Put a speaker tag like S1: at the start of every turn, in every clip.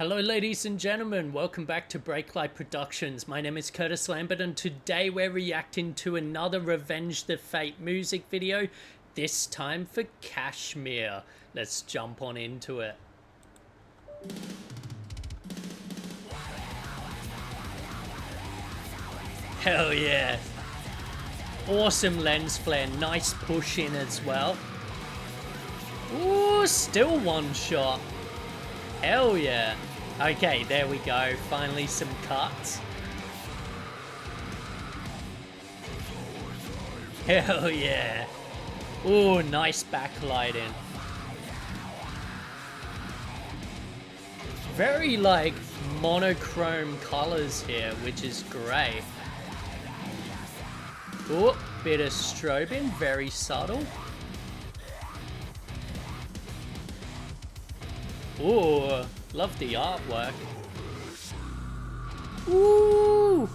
S1: Hello ladies and gentlemen, welcome back to Breaklight Productions. My name is Curtis Lambert and today we're reacting to another Revenge the Fate music video, this time for Kashmir. Let's jump on into it. Hell yeah. Awesome lens flare, nice push in as well. Ooh, still one shot. Hell yeah. Okay, there we go. Finally some cuts. Hell yeah. Ooh, nice backlighting. Very like monochrome colors here, which is great. Ooh, bit of strobing, very subtle. Ooh, love the artwork. Ooh!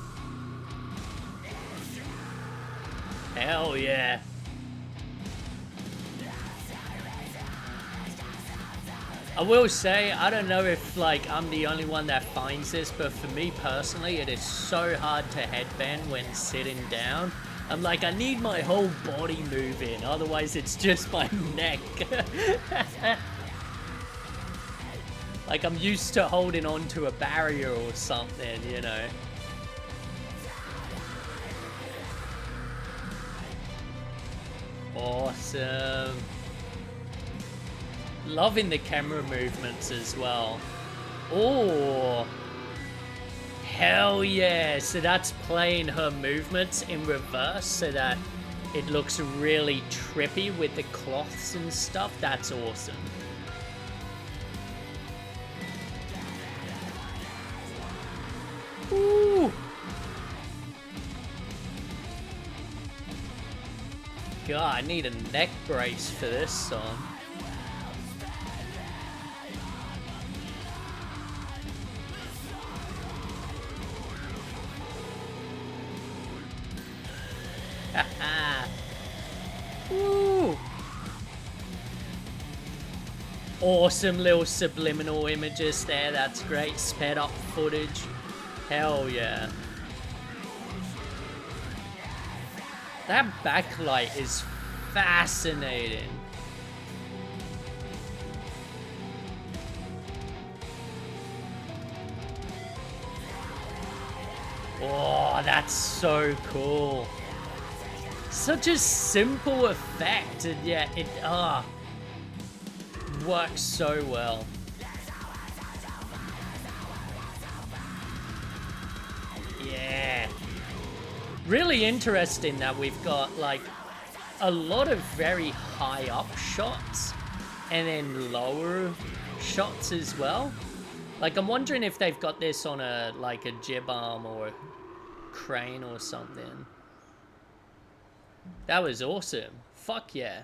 S1: Hell yeah. I will say, I don't know if like I'm the only one that finds this, but for me personally, it is so hard to headband when sitting down. I'm like, I need my whole body moving, otherwise it's just my neck. Like I'm used to holding on to a barrier or something, you know. Awesome. Loving the camera movements as well. Oh. Hell yeah. So that's playing her movements in reverse so that it looks really trippy with the cloths and stuff. That's awesome. Ooh. God, I need a neck brace for this song. Haha. Ooh. Awesome little subliminal images there. That's great. Sped up footage. Hell yeah. That backlight is fascinating. Oh, that's so cool. Such a simple effect, and yet it works so well. Yeah. Really interesting that we've got like a lot of very high up shots and then lower shots as well. Like I'm wondering if they've got this on a like a jib arm or a crane or something. That was awesome. Fuck yeah.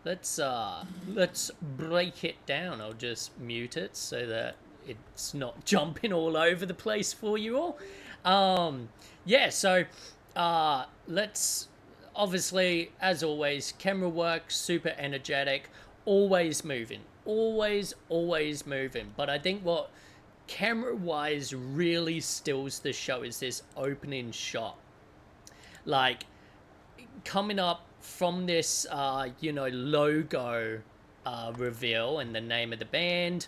S1: Let's break it down. I'll just mute it so that it's not jumping all over the place for you all. Yeah, so let's obviously, as always, camera work super energetic, always moving, always moving. But I think what camera wise really steals the show is this opening shot, like coming up from this logo reveal and the name of the band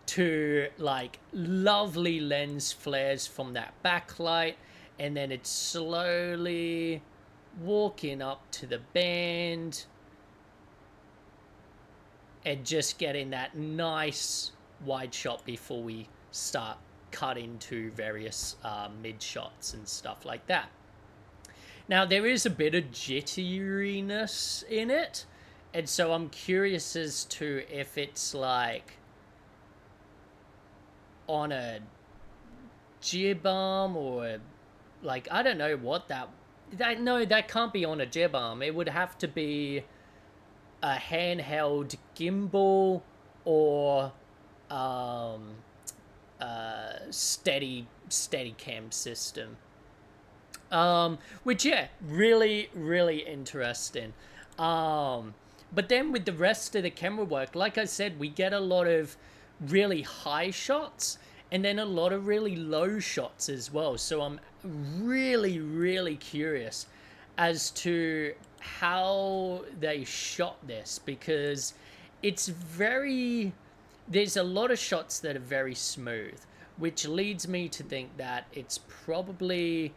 S1: to like lovely lens flares from that backlight, and then it's slowly walking up to the band and just getting that nice wide shot before we start cutting to various mid shots and stuff like that. Now there is a bit of jitteriness in it, and so I'm curious as to if it's like on a jib arm or like I don't know what no, that can't be on a jib arm. It would have to be a handheld gimbal or steady cam system. Which yeah, really interesting. But then with the rest of the camera work, like I said, we get a lot of really high shots and then a lot of really low shots as well. So I'm really, really curious as to how they shot this, because it's very, there's a lot of shots that are very smooth, which leads me to think that it's probably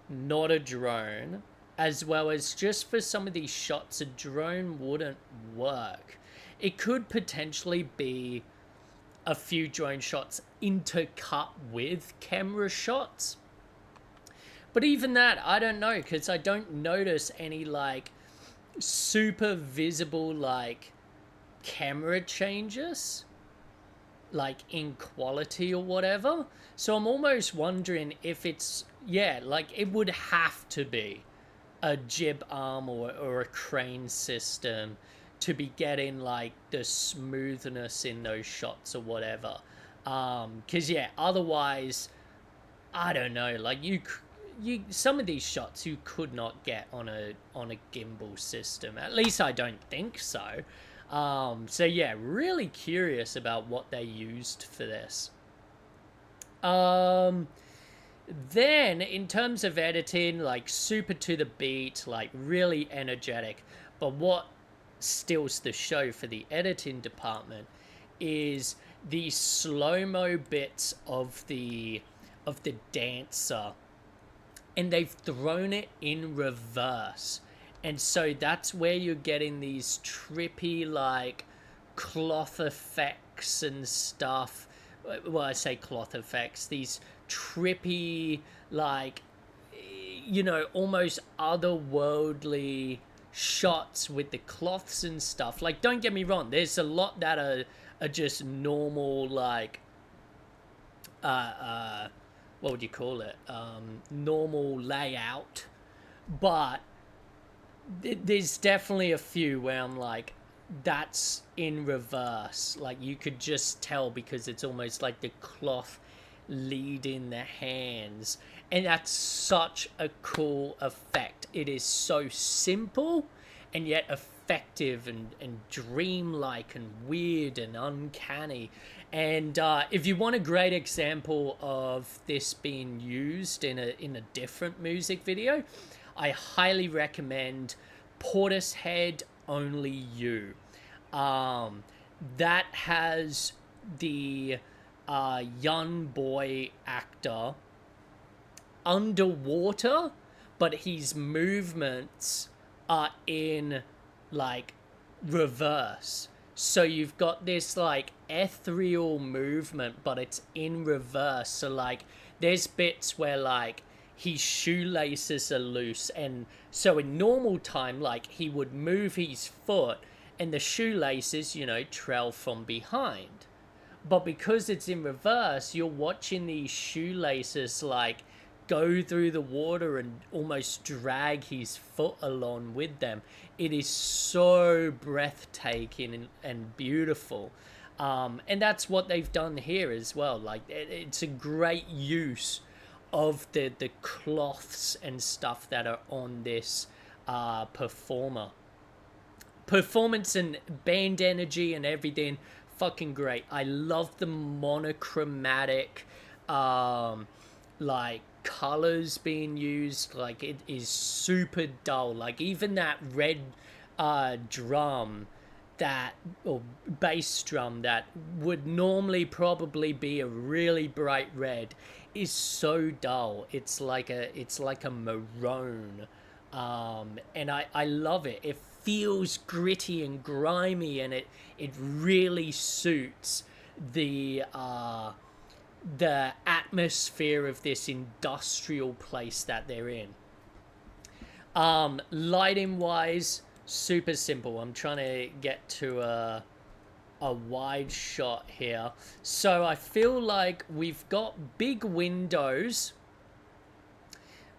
S1: not a drone, as well as just for some of these shots, a drone wouldn't work. It could potentially be a few drone shots intercut with camera shots. But even that, I don't know, because I don't notice any like super visible like camera changes, like in quality or whatever. So I'm almost wondering if it's, yeah, like it would have to be a jib arm or a crane system to be getting like the smoothness in those shots or whatever. Because yeah, otherwise, I don't know. Like you, some of these shots you could not get on a gimbal system. At least I don't think so. So yeah, really curious about what they used for this. Then in terms of editing, like super to the beat, like really energetic. But what steals the show for the editing department is the slow-mo bits of the dancer, and they've thrown it in reverse. And so that's where you're getting these trippy like cloth effects and stuff. Well, I say cloth effects, these trippy like, you know, almost otherworldly shots with the cloths and stuff. Like, don't get me wrong, there's a lot that are just normal like what would you call it, normal layout, but there's definitely a few where I'm like, that's in reverse. Like you could just tell because it's almost like the cloth leading the hands, and that's such a cool effect. It is so simple and yet effective and dreamlike and weird and uncanny. And if you want a great example of this being used in a different music video, I highly recommend Portishead Only You. That has the young boy actor underwater, but his movements are in like reverse. So you've got this like ethereal movement, but it's in reverse. So like there's bits where like his shoelaces are loose, and so in normal time like he would move his foot and the shoelaces, you know, trail from behind. But because it's in reverse, you're watching these shoelaces like go through the water and almost drag his foot along with them. It is so breathtaking and beautiful. And that's what they've done here as well. Like it's a great use of the cloths and stuff that are on this performer. Performance and band energy and everything, fucking great. I love the monochromatic like colors being used. Like it is super dull. Like even that red drum, that, or bass drum, that would normally probably be a really bright red, is so dull. It's like a maroon. And I love it. It feels gritty and grimy, and it really suits the atmosphere of this industrial place that they're in. Lighting wise, super simple. I'm trying to get to a wide shot here. So I feel like we've got big windows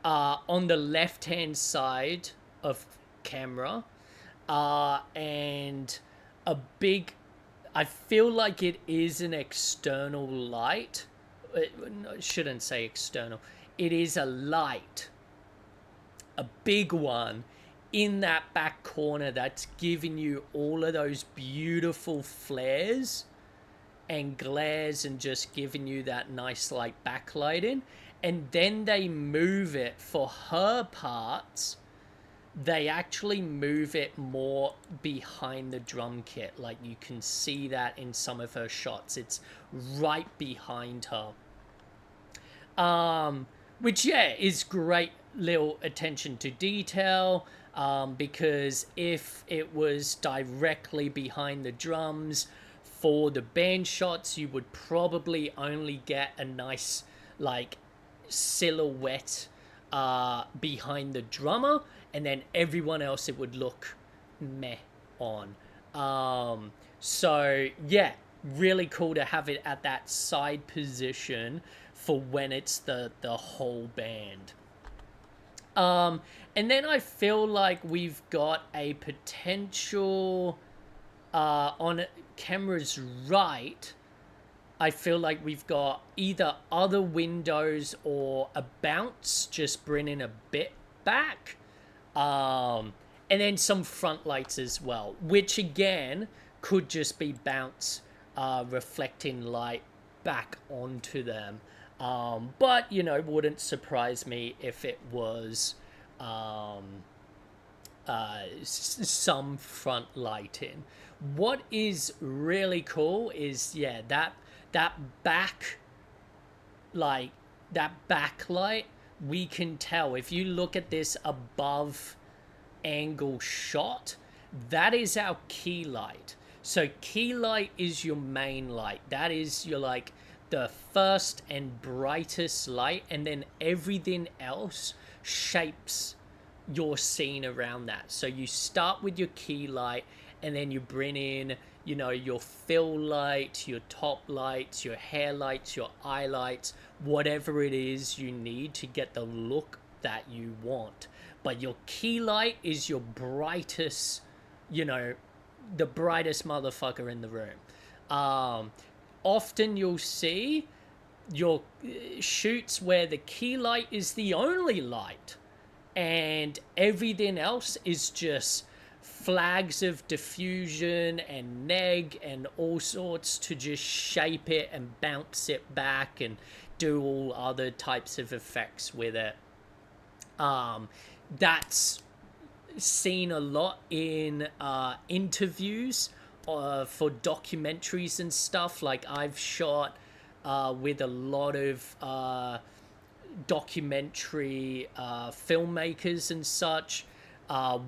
S1: on the left hand side of camera, and a big, I feel like it is an external light. I shouldn't say external. It is a light, a big one in that back corner that's giving you all of those beautiful flares. and glares and just giving you that nice like backlighting, and then they move it for her parts. They actually move it more behind the drum kit. Like you can see that in some of her shots. It's right behind her. Which, yeah, is great little attention to detail. Because if it was directly behind the drums for the band shots, you would probably only get a nice like silhouette behind the drummer, and then everyone else it would look meh on. So yeah, really cool to have it at that side position for when it's the whole band. And then I feel like we've got a potential on camera's right. I feel like we've got either other windows or a bounce, just bringing a bit back. And then some front lights as well, which again could just be bounce reflecting light back onto them. But, you know, wouldn't surprise me if it was some front lighting. What is really cool is, yeah, that back, like, that backlight, we can tell. If you look at this above angle shot, that is our key light. So key light is your main light. That is your, like, the first and brightest light, and then everything else shapes your scene around that. So you start with your key light, and then you bring in, you know, your fill light, your top lights, your hair lights, your eye lights, whatever it is you need to get the look that you want. But your key light is your brightest, you know, the brightest motherfucker in the room. Often you'll see your shoots where the key light is the only light and everything else is just flags of diffusion and neg and all sorts to just shape it and bounce it back and do all other types of effects with it. That's seen a lot in interviews for documentaries and stuff. Like I've shot with a lot of documentary filmmakers and such,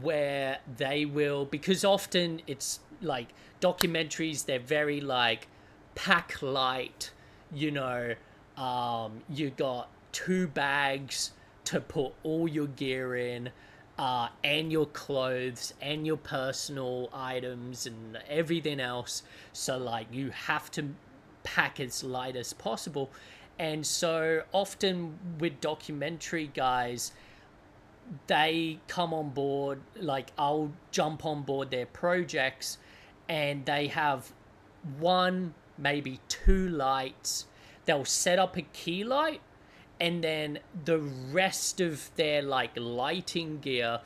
S1: where they will, because often it's like documentaries, they're very like pack light, you know, you got 2 bags to put all your gear in, and your clothes and your personal items and everything else. So like you have to pack as light as possible. And so often with documentary guys, they come on board, like I'll jump on board their projects, and they have 1, maybe 2 lights. They'll set up a key light, and then the rest of their like lighting gear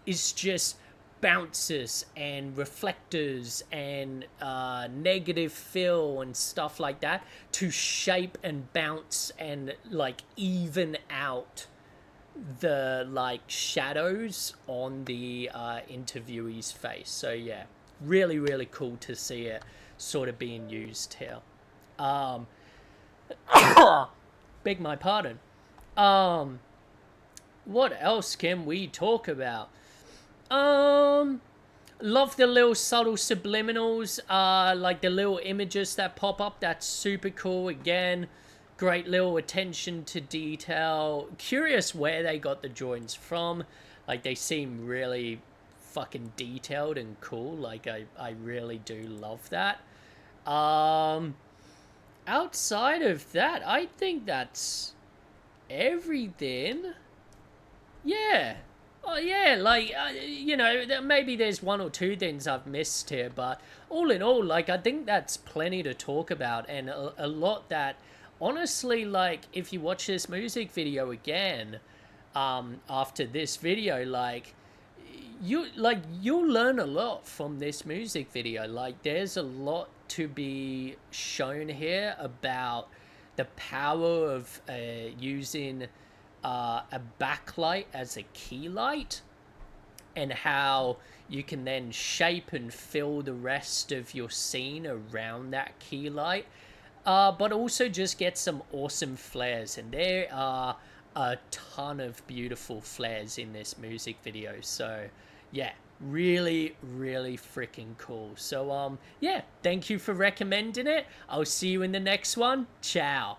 S1: is just bounces and reflectors and negative fill and stuff like that to shape and bounce and like even out the like shadows on the interviewee's face. So yeah, really, really cool to see it sort of being used here. Beg my pardon. What else can we talk about? Love the little subtle subliminals, like the little images that pop up. That's super cool. Again, great little attention to detail. Curious where they got the drawings from. Like, they seem really fucking detailed and cool. Like, I really do love that. Outside of that, I think that's everything. Yeah. Oh yeah, like you know, maybe there's 1 or 2 things I've missed here, but all in all, like I think that's plenty to talk about, and a lot that honestly, like if you watch this music video again after this video, like you'll learn a lot from this music video. Like there's a lot to be shown here about the power of using a backlight as a key light, and how you can then shape and fill the rest of your scene around that key light, but also just get some awesome flares. And there are a ton of beautiful flares in this music video. So yeah, really freaking cool. So yeah, thank you for recommending it. I'll see you in the next one. Ciao.